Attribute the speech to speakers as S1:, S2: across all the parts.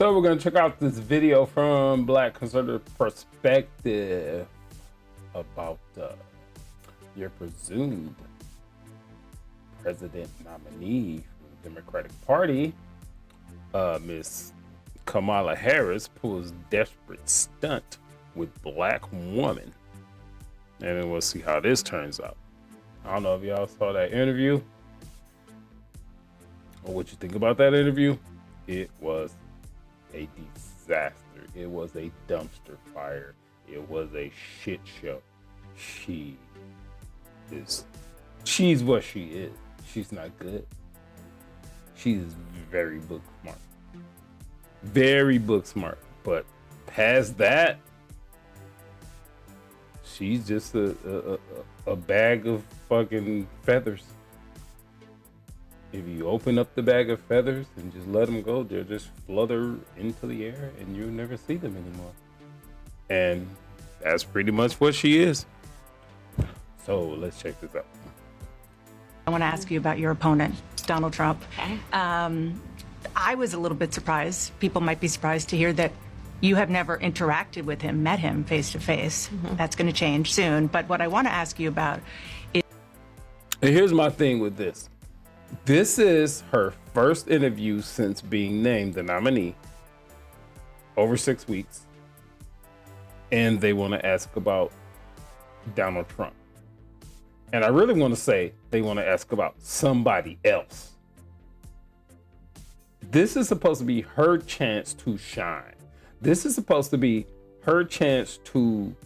S1: So we're going to check out this video from Black Conservative Perspective about your presumed president nominee from the Democratic Party, Miss Kamala Harris, pulls desperate stunt with black woman. And then we'll see how this turns out. I don't know if y'all saw that interview or what you think about that interview. It was a disaster. It was a dumpster fire. It was a shit show. She's what she is. She's not good. She's very book smart. Very book smart. But past that, she's just a bag of fucking feathers. If you open up the bag of feathers and just let them go, they'll just flutter into the air and you'll never see them anymore. And that's pretty much what she is. So let's check this out.
S2: I want to ask you about your opponent, Donald Trump.
S3: Okay.
S2: I was a little bit surprised. People might be surprised to hear that you have never interacted with him, met him face to face. That's going to change soon. But what I want to ask you about is...
S1: And here's my thing with this. This is her first interview since being named the nominee, over 6 weeks. And they want to ask about Donald Trump. And I really want to say they want to ask about somebody else. This is supposed to be her chance to shine. This is supposed to be her chance to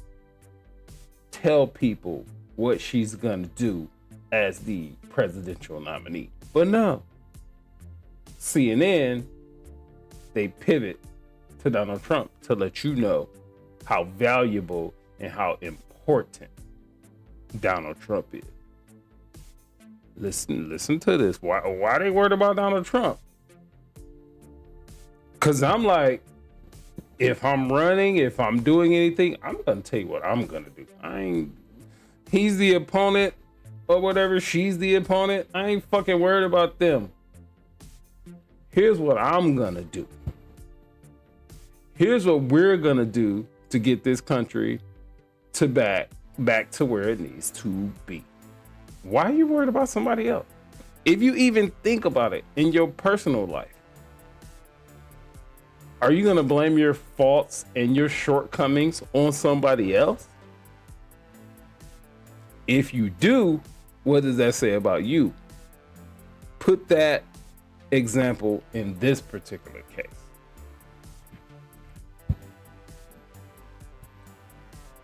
S1: tell people what she's going to do as the presidential nominee. But no, CNN, they pivot to Donald Trump to let you know how valuable and how important Donald Trump is. Listen to this. Why they worried about Donald Trump? Because I'm like, if I'm running, if I'm doing anything, I'm going to tell you what I'm going to do. He's the opponent or whatever. She's the opponent. I ain't fucking worried about them. Here's what I'm going to do. Here's what we're going to do to get this country to back to where it needs to be. Why are you worried about somebody else? If you even think about it in your personal life, are you going to blame your faults and your shortcomings on somebody else? If you do, what does that say about you? Put that example in this particular case.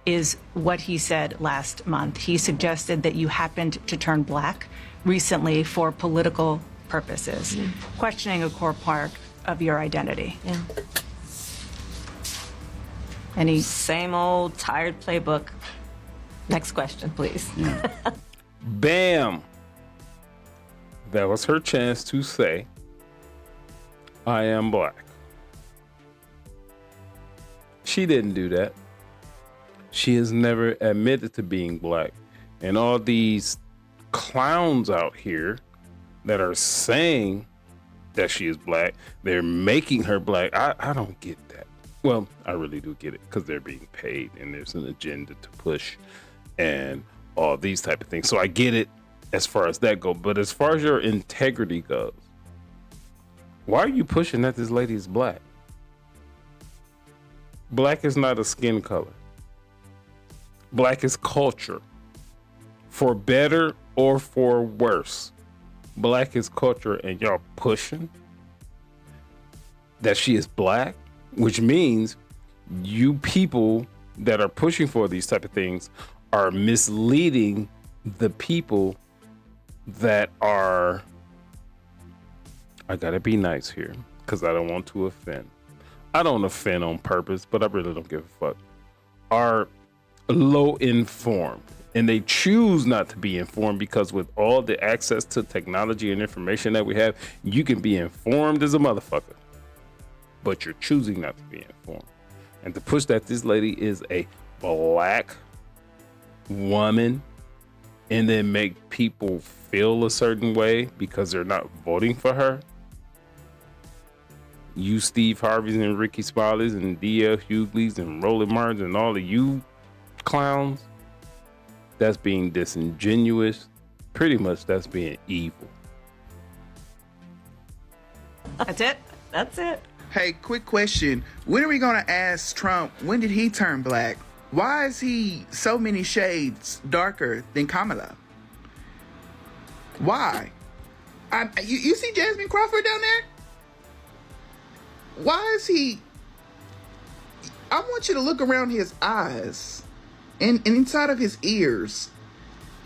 S2: Is what he said last month. He suggested that you happened to turn black recently for political purposes, questioning a core part of your identity.
S3: Yeah.
S2: Any
S3: Same old tired playbook. Next question, please.
S1: Bam! That was her chance to say, I am black. She didn't do that. She has never admitted to being black. And all these clowns out here that are saying that she is black, they're making her black. I don't get that. Well, I really do get it because they're being paid and there's an agenda to push and all these type of things. So I get it as far as that goes. But as far as your integrity goes, why are you pushing that this lady is black? Black is not a skin color. Black is culture. For better or for worse. Black is culture, and y'all pushing that she is black, which means you people that are pushing for these type of things are misleading the people that are, I gotta be nice here because I don't want to offend. I don't offend on purpose, but I really don't give a fuck. Are low informed, and they choose not to be informed because with all the access to technology and information that we have, you can be informed as a motherfucker, but you're choosing not to be informed. And to push that this lady is a black woman and then make people feel a certain way because they're not voting for her, You Steve Harveys and Ricky Smollers and D.L. Hughley's and Roland Martins and all of you clowns, that's being disingenuous. Pretty much that's being evil.
S2: That's it?
S3: That's it.
S4: Hey, quick question. When are we going to ask Trump, when did he turn black? Why is he so many shades darker than Kamala? Why? You see Jasmine Crawford down there? Why is he... I want you to look around his eyes and inside of his ears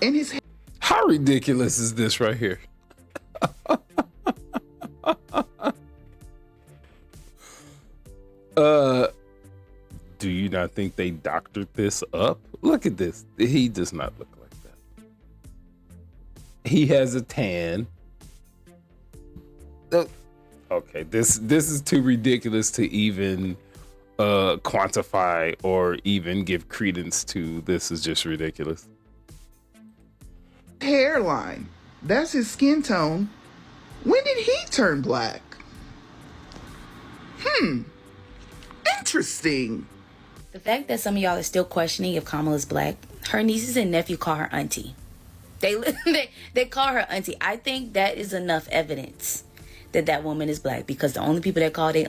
S4: and his head.
S1: How ridiculous is this right here? Do you not think they doctored this up? Look at this. He does not look like that. He has a tan. Okay, this is too ridiculous to even quantify or even give credence to. This is just ridiculous.
S4: Hairline. That's his skin tone. When did he turn black? Interesting.
S5: The fact that some of y'all are still questioning if Kamala's black, her nieces and nephew call her auntie. They call her auntie. I think that is enough evidence that that woman is black, because the only people that call their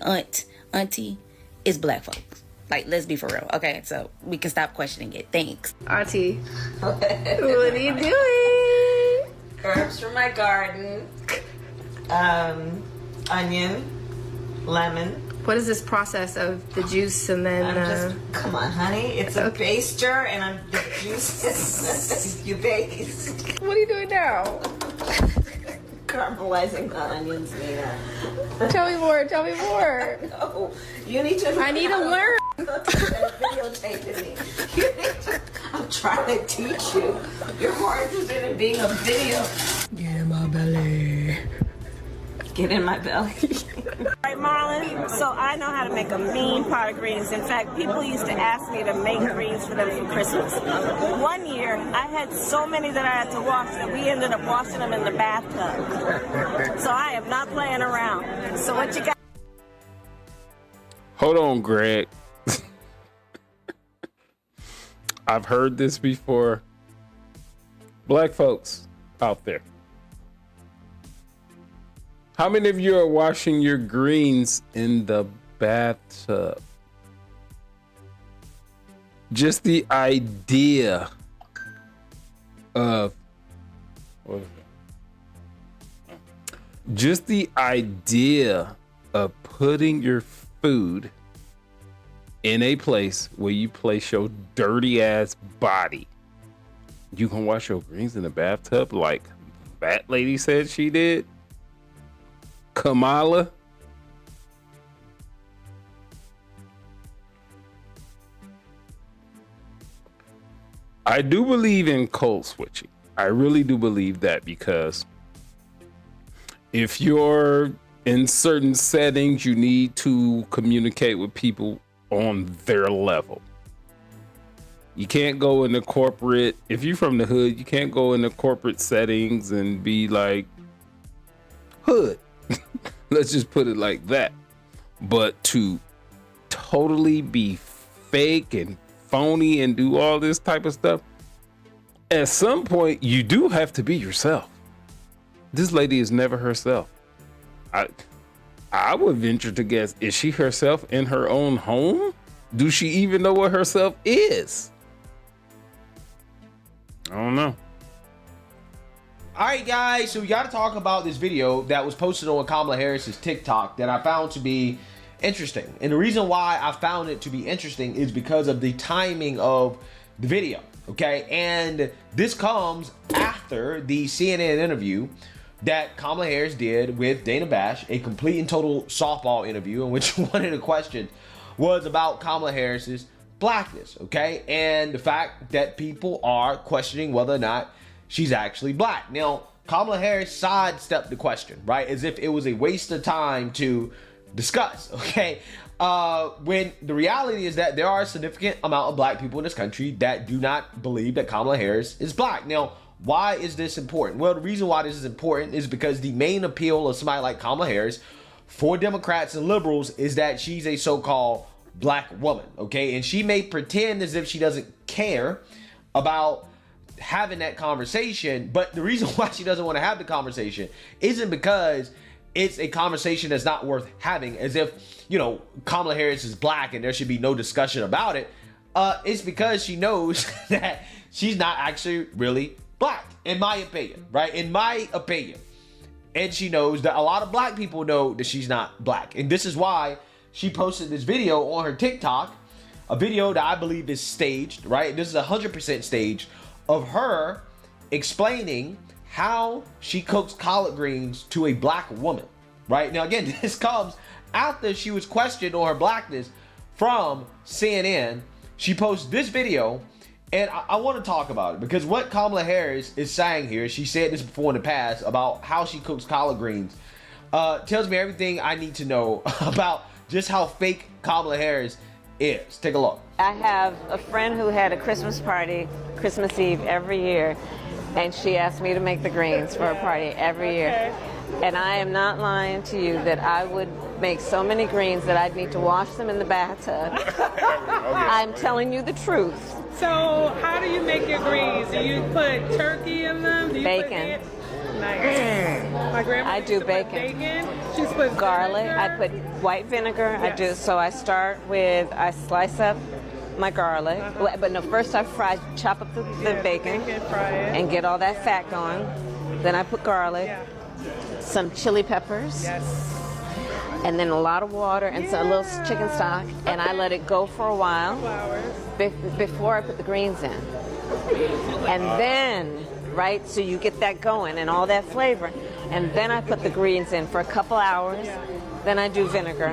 S5: auntie is black folks. Like, let's be for real, okay? So we can stop questioning it. Thanks.
S6: Auntie, what are you doing?
S3: Herbs from my garden. Onion, lemon.
S6: What is this process of the juice and then...
S3: Come on, honey. It's a baster, and the juice is you baste.
S6: What are you doing now?
S3: Caramelizing the onions, Nina.
S6: Tell me more.
S3: Oh, you need to...
S6: I need to learn.
S3: Videotaping me. I'm trying to teach you. You're more interested in being a video.
S6: Get in my belly.
S3: Get in my belly.
S7: Right, Marlon? So I know how to make a mean pot of greens. In fact, people used to ask me to make greens for them for Christmas. One year, I had so many that I had to wash that we ended up washing them in the bathtub. So I am not playing around. So what you got?
S1: Hold on, Greg. I've heard this before. Black folks out there, how many of you are washing your greens in the bathtub? Just the idea of putting your food in a place where you place your dirty ass body. You can wash your greens in the bathtub like that lady said she did? Kamala? I do believe in code switching. I really do believe that, because if you're in certain settings, you need to communicate with people on their level. You can't go into corporate, if you're from the hood, you can't go into corporate settings and be like, hood. Let's just put it like that. But to totally be fake and phony and do all this type of stuff, at some point you do have to be yourself. This lady is never herself. I would venture to guess, is she herself in her own home? Do she even know what herself is? I don't know.
S8: All right, guys, so we got to talk about this video that was posted on Kamala Harris's TikTok that I found to be interesting. And the reason why I found it to be interesting is because of the timing of the video, okay? And this comes after the CNN interview that Kamala Harris did with Dana Bash, a complete and total softball interview in which one of the questions was about Kamala Harris's blackness, okay? And the fact that people are questioning whether or not she's actually black. Now, Kamala Harris sidestepped the question, right? As if it was a waste of time to discuss, okay? When the reality is that there are a significant amount of black people in this country that do not believe that Kamala Harris is black. Now, why is this important? Well, the reason why this is important is because the main appeal of somebody like Kamala Harris for Democrats and liberals is that she's a so-called black woman, okay? And she may pretend as if she doesn't care about having that conversation, but the reason why she doesn't want to have the conversation isn't because it's a conversation that's not worth having, as if, you know, Kamala Harris is black and there should be no discussion about it. It's because she knows that she's not actually really black, in my opinion, right? In my opinion. And she knows that a lot of black people know that she's not black. And this is why she posted this video on her TikTok, a video that I believe is staged, right? This is 100% staged, of her explaining how she cooks collard greens to a black woman, right? Now, again, this comes after she was questioned on her blackness from CNN. She posted this video, and I want to talk about it because what Kamala Harris is saying here, she said this before in the past about how she cooks collard greens, tells me everything I need to know about just how fake Kamala Harris is. Take a look.
S7: I have a friend who had a Christmas party, Christmas Eve every year, and she asked me to make the greens for a party every year. And I am not lying to you that I would make so many greens that I'd need to wash them in the bathtub. I'm telling you the truth.
S9: So how do you make your greens? Do you put turkey in them? Do you
S7: Bacon.
S9: Nice. My grandma
S7: I
S9: used
S7: do
S9: to put
S7: bacon.
S9: She's put
S7: Garlic.
S9: vinegar.
S7: I put white vinegar.
S9: Yes.
S7: I do. So I start with, I slice up my garlic. But no, first I chop up the bacon
S9: fry it.
S7: and get all that fat going. Then I put garlic, some chili peppers, and then a lot of water and some, a little chicken stock. And I let it go for a while before I put the greens in. And then, right, so you get that going and all that flavor. And then I put the greens in for a couple hours. Then I do vinegar.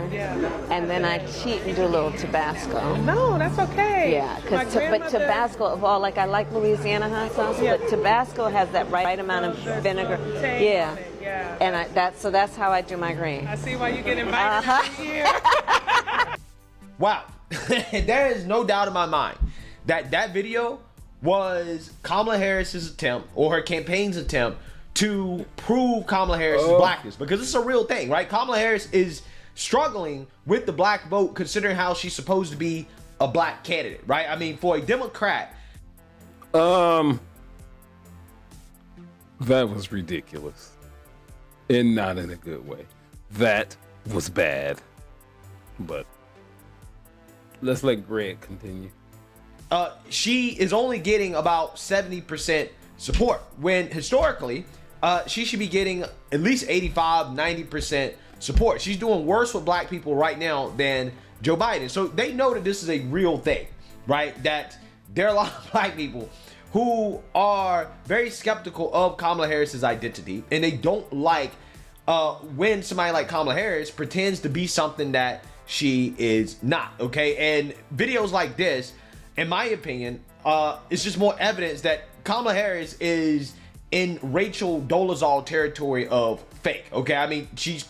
S7: And then I cheat and do a little Tabasco.
S9: No, that's okay.
S7: Yeah, but Tabasco of all, like I like Louisiana hot sauce, but Tabasco has that right amount of vinegar. Yeah. And that's how I do my green.
S9: I see why you get invited every year.
S8: Wow. There is no doubt in my mind that that video was Kamala Harris's attempt, or her campaign's attempt, to prove Kamala Harris's blackness, because it's a real thing, right? Kamala Harris is struggling with the black vote, considering how she's supposed to be a black candidate, right? I mean, for a Democrat.
S1: That was ridiculous. And not in a good way. That was bad. But let's let Greg continue.
S8: She is only getting about 70% support, when historically she should be getting at least 85-90% support. She's doing worse with black people right now than Joe Biden. So they know that this is a real thing, right? That there are a lot of black people who are very skeptical of Kamala Harris's identity, and they don't like when somebody like Kamala Harris pretends to be something that she is not, okay? And videos like this, in my opinion, it's just more evidence that Kamala Harris is in Rachel Dolezal territory of fake, okay? I mean, she's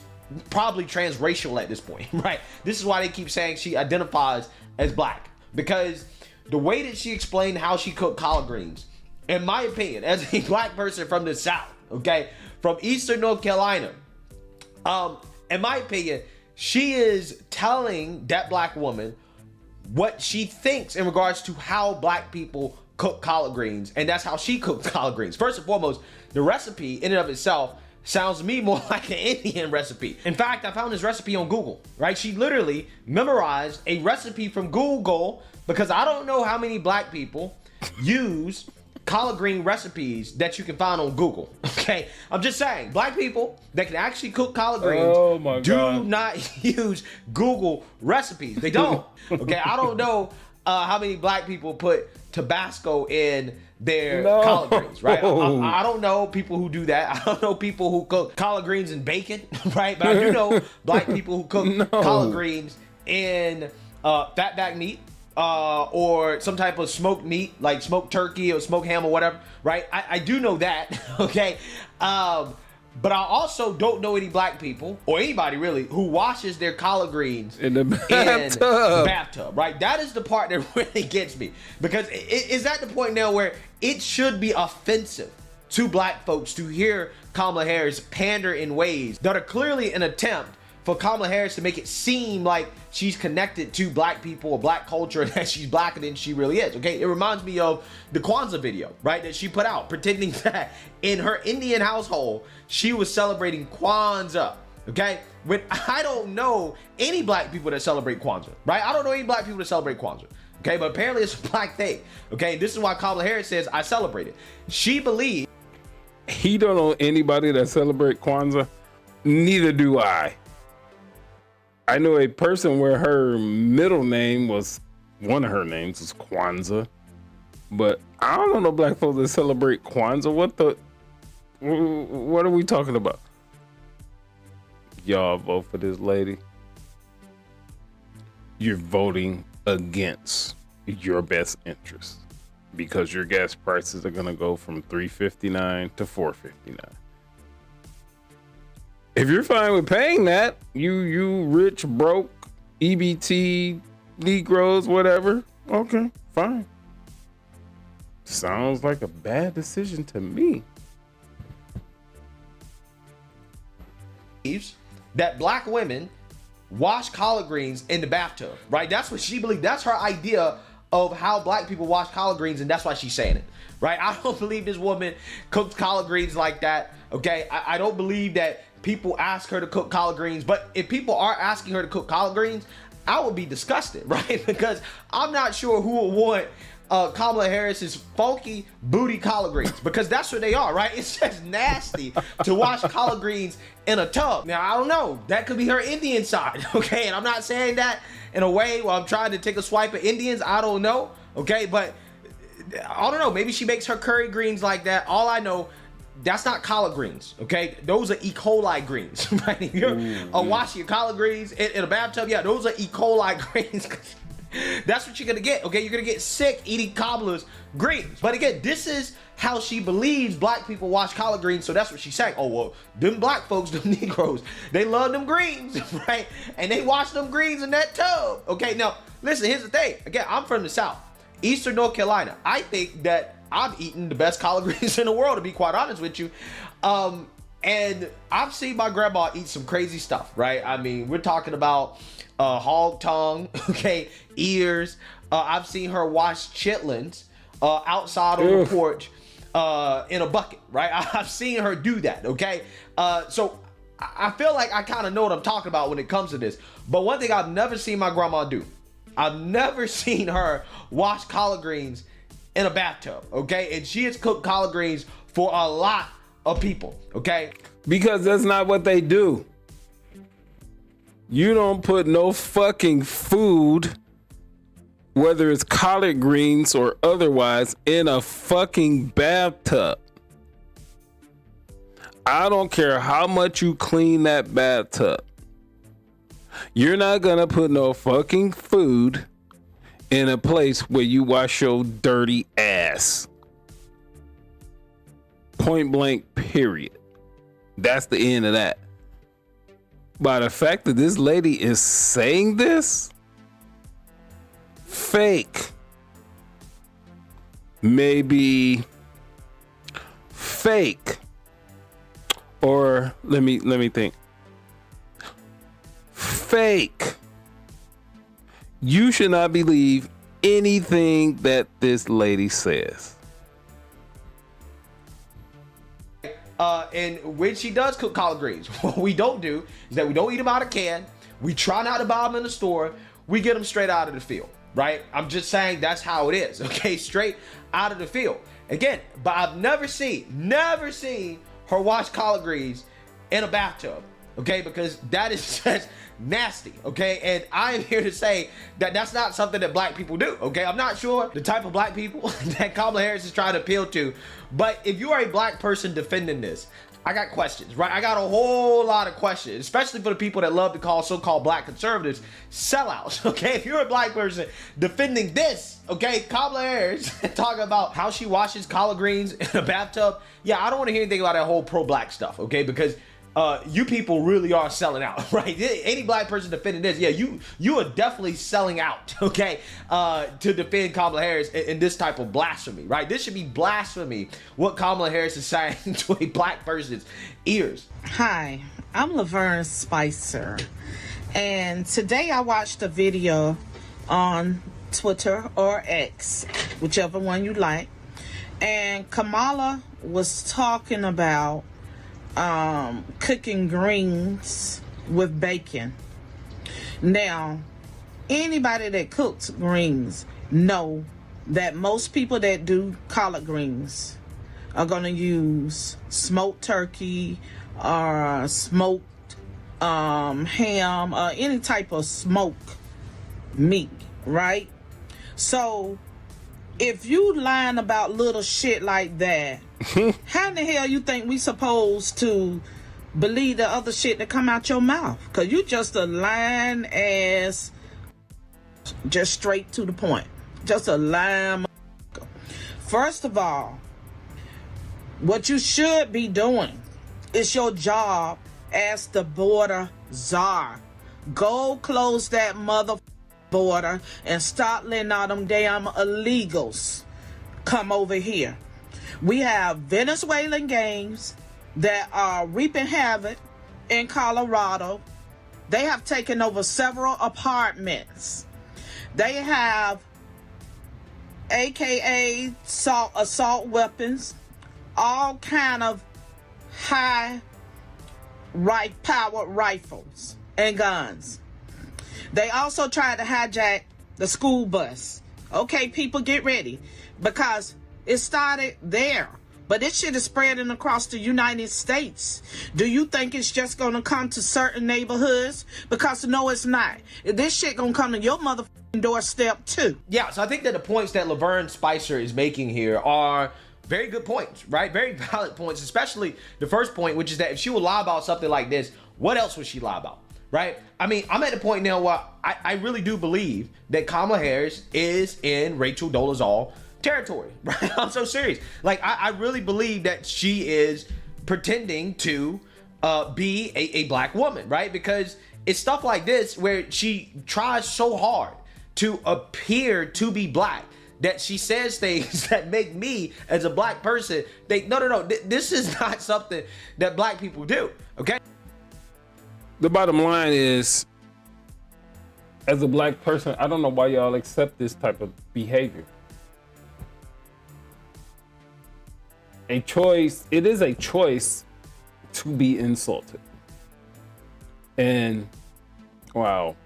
S8: probably transracial at this point, right? This is why they keep saying she identifies as black, because the way that she explained how she cooked collard greens, in my opinion, as a black person from the South, okay, from Eastern North Carolina, in my opinion, she is telling that black woman what she thinks in regards to how black people cook collard greens, and that's how she cooks collard greens. First and foremost, the recipe in and of itself sounds to me more like an Indian recipe. In fact, I found this recipe on Google, right? She literally memorized a recipe from Google, because I don't know how many black people use collard green recipes that you can find on Google, okay? I'm just saying, black people that can actually cook collard greens do not use Google recipes. They don't, okay? I don't know how many black people put Tabasco in their collard greens, right? I don't know people who do that. I don't know people who cook collard greens and bacon, right? But I do know black people who cook collard greens in fatback meat, or some type of smoked meat, like smoked turkey or smoked ham or whatever, right? I do know that, okay? But I also don't know any black people, or anybody really, who washes their collard greens
S1: in the
S8: bathtub, right? That is the part that really gets me, because it's at the point now where it should be offensive to black folks to hear Kamala Harris pander in ways that are clearly an attempt for Kamala Harris to make it seem like she's connected to black people or black culture and that she's blacker than she really is, okay? It reminds me of the Kwanzaa video, right, that she put out, pretending that in her Indian household, she was celebrating Kwanzaa, okay? When I don't know any black people that celebrate Kwanzaa, right? I don't know any black people that celebrate Kwanzaa, okay? But apparently it's a black thing, okay? This is why Kamala Harris says, I celebrate it. She believes.
S1: He don't know anybody that celebrate Kwanzaa. Neither do I. I know a person where her middle name was, one of her names was Kwanzaa, but I don't know no black folks that celebrate Kwanzaa. What are we talking about? Y'all vote for this lady. You're voting against your best interest because your gas prices are gonna go from $3.59 to $4.59. If you're fine with paying that, you rich, broke, EBT, Negroes, whatever, okay, fine. Sounds like a bad decision to me.
S8: That black women wash collard greens in the bathtub, right? That's what she believes. That's her idea of how black people wash collard greens, and that's why she's saying it, right? I don't believe this woman cooks collard greens like that, okay? I don't believe that people ask her to cook collard greens, but if people are asking her to cook collard greens, I would be disgusted, right? Because I'm not sure who would want Kamala Harris's funky booty collard greens, because that's what they are, right? It's just nasty to wash collard greens in a tub. Now, I don't know. That could be her Indian side, okay? And I'm not saying that in a way where I'm trying to take a swipe at Indians. I don't know, okay? But I don't know. Maybe she makes her curry greens like that. All I know, that's not collard greens, okay? Those are E. coli greens, right? If you're washing your collard greens in a bathtub, yeah, those are E. coli greens. That's what you're gonna get, okay? You're gonna get sick eating cobbler's greens. But again, this is how she believes black people wash collard greens, so that's what she's saying. Oh, well, them black folks, them Negroes, they love them greens, right? And they wash them greens in that tub, okay? Now, listen, here's the thing. Again, I'm from the South, Eastern North Carolina. I think that I've eaten the best collard greens in the world, to be quite honest with you. And I've seen my grandma eat some crazy stuff, right? I mean, we're talking about hog tongue, okay, ears. I've seen her wash chitlins outside on the porch in a bucket, right? I've seen her do that, okay? So I feel like I kind of know what I'm talking about when it comes to this. But one thing I've never seen my grandma do, I've never seen her wash collard greens in a bathtub, okay? And she has cooked collard greens for a lot of people, okay?
S1: Because that's not what they do. You don't put no fucking food, whether it's collard greens or otherwise, in a fucking bathtub. I don't care how much you clean that bathtub. You're not gonna put no fucking food in a place where you wash your dirty ass. Point blank, period. That's the end of that. By the fact that this lady is saying this, fake. Maybe fake. Or let me think. Fake. You should not believe anything that this lady says.
S8: And when she does cook collard greens, what we don't do is that we don't eat them out of can. We try not to buy them in the store. We get them straight out of the field, right? I'm just saying that's how it is, okay? Straight out of the field. Again, but I've never seen her wash collard greens in a bathtub, okay? Because that is just nasty, okay? And I am here to say that that's not something that black people do, okay? I'm not sure the type of black people that Kamala Harris is trying to appeal to, but if you are a black person defending this, I got questions, right? I got a whole lot of questions, especially for the people that love to call so-called black conservatives sellouts, okay? If you're a black person defending this, okay, Kamala Harris talking about how she washes collard greens in a bathtub, yeah, I don't want to hear anything about that whole pro-black stuff, okay? Because you people really are selling out, right? Any black person defending this, yeah, you are definitely selling out, okay, to defend Kamala Harris in this type of blasphemy, right? This should be blasphemy, what Kamala Harris is saying to a black person's ears.
S10: Hi, I'm Laverne Spicer, and today I watched a video on Twitter or X, whichever one you like, and Kamala was talking about cooking greens with bacon. Now, anybody that cooks greens know that most people that do collard greens are going to use smoked turkey or smoked ham or any type of smoked meat, right? So if you lying about little shit like that, how in the hell you think we supposed to believe the other shit that come out your mouth? Because you just a lying ass, just straight to the point. Just a lying. First of all, what you should be doing is your job as the border czar. Go close that mother border and stop letting all them damn illegals come over here. We have Venezuelan gangs that are reaping havoc in Colorado. They have taken over several apartments. They have AKA assault weapons, all kind of high powered rifles and guns. They also tried to hijack the school bus. Okay, people, get ready, because it started there, but this shit is spreading across the United States. Do you think it's just gonna come to certain neighborhoods? Because no, it's not. This shit gonna come to your motherfucking doorstep too.
S8: Yeah, so I think that the points that Laverne Spicer is making here are very good points, right? Very valid points, especially the first point, which is that if she would lie about something like this, what else would she lie about, right? I mean, I'm at the point now where I really do believe that Kamala Harris is in Rachel Dolezal territory, right? I'm so serious. Like, I really believe that she is pretending to be a black woman, right? Because it's stuff like this where she tries so hard to appear to be black that she says things that make me as a black person think, no, this is not something that black people do, okay?
S1: The bottom line is, as a black person, I don't know why y'all accept this type of behavior. It is a choice to be insulted. And, wow,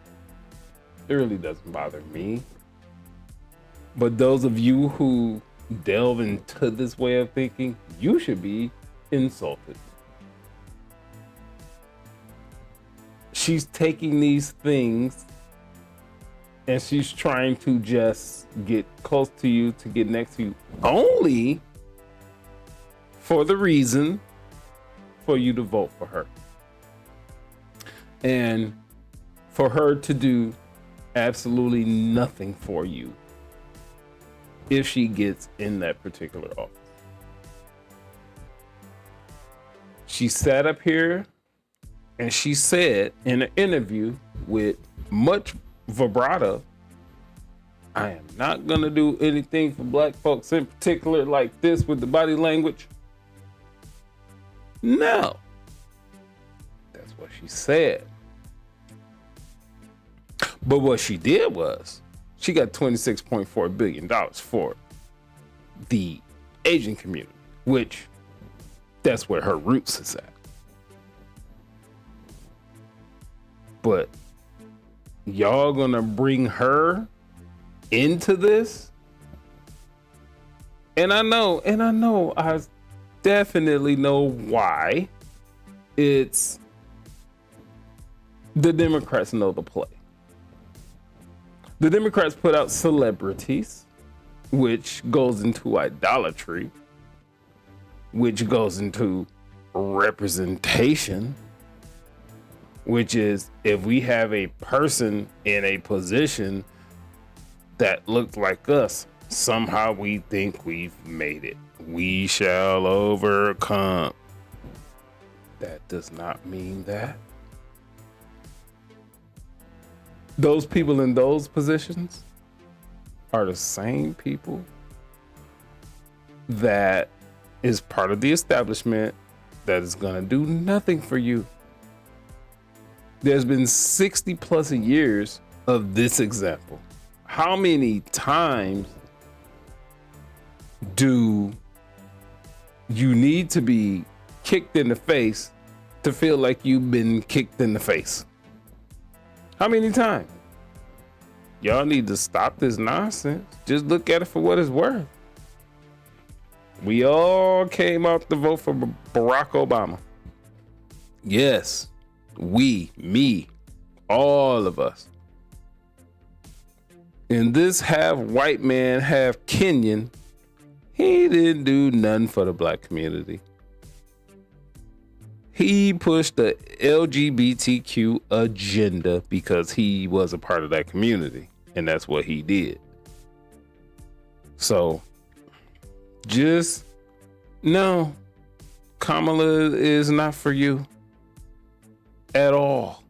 S1: it really doesn't bother me. But those of you who delve into this way of thinking, you should be insulted. She's taking these things and she's trying to just get close to you, to get next to you, only for the reason for you to vote for her. And for her to do absolutely nothing for you if she gets in that particular office. She sat up here and she said in an interview with much vibrato, I am not gonna do anything for black folks in particular like this with the body language. No. That's what she said. But what she did was, she got $26.4 billion for the Asian community, which that's where her roots is at. But y'all gonna bring her into this? And I know, I definitely know why. It's the Democrats know the play. The Democrats put out celebrities, which goes into idolatry, which goes into representation, which is if we have a person in a position that looks like us, somehow we think we've made it. We shall overcome. That does not mean that. Those people in those positions are the same people that is part of the establishment that is going to do nothing for you. There's been 60 plus years of this example. How many times do you need to be kicked in the face to feel like you've been kicked in the face? How many times? Y'all need to stop this nonsense. Just look at it for what it's worth. We all came out to vote for Barack Obama. Yes, me, all of us. And this half white man, half Kenyan, he didn't do nothing for the black community. He pushed the LGBTQ agenda because he was a part of that community, and that's what he did. So, just no, Kamala is not for you at all.